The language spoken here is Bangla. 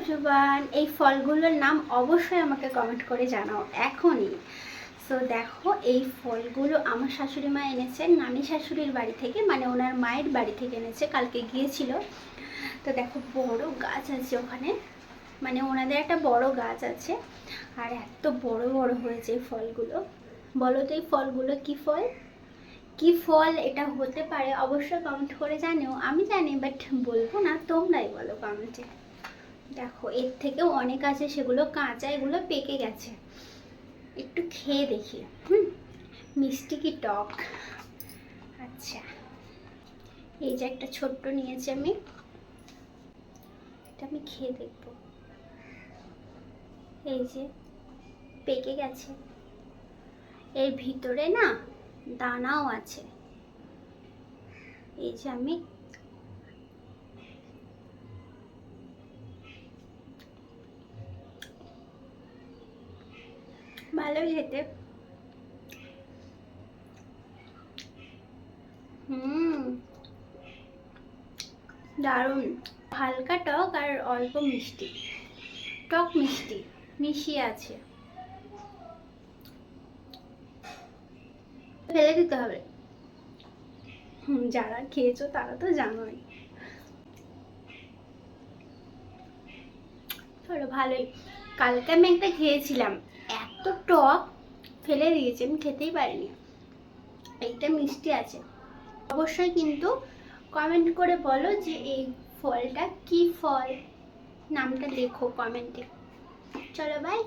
এভরিওয়ান, এই ফলগুলোর নাম অবশ্যই আমাকে কমেন্ট করে জানাও এখনই। সো দেখো, এই ফলগুলো আমার শাশুড়ি মা এনেছে নানি শাশুড়ির বাড়ি থেকে, মানে ওনার মায়ের বাড়ি থেকে এনেছে, কালকে গিয়েছিল। তো দেখো বড় গাছ আছে ওখানে, মানে ওনাদের একটা বড় গাছ আছে, আর এত বড় বড় হয়েছে এই ফলগুলো। বলো তো এই ফলগুলো কি ফল? কি ফল এটা হতে পারে? অবশ্যই কমেন্ট করে জানিও। আমি জানি বাট বলবো না, তোমরাই বলো কমেন্টে। দেখো এর থেকেও অনেক আছে, সেগুলো কাঁচা, এগুলো পেকে গেছে। একটু খেয়ে দেখি মিষ্টি কি টক। আচ্ছা, এই যে একটা ছোট্ট নিয়েছি আমি, এটা আমি খেয়ে দেখবো। এই যে পেকে গেছে, এর ভিতরে না দানাও আছে। এই যে আমি ভালোই খেতে। দারুণ, হালকা টক আর অল্প মিষ্টি, টক মিষ্টি মিশিয়ে আছে। ফেলে দিতে হবে। যারা খেয়েছো তারা তো জানোই। চলো ভালোই। কালকে আমি একটা খেয়েছিলাম, এত টক, ফেলে দিয়েছি, আমি খেতেই পারিনি। এইটা মিষ্টি আছে। অবশ্যই কিন্তু কমেন্ট করে বলো যে এই ফলটা কি ফল, নামটা লেখো কমেন্টে। চলো বাই।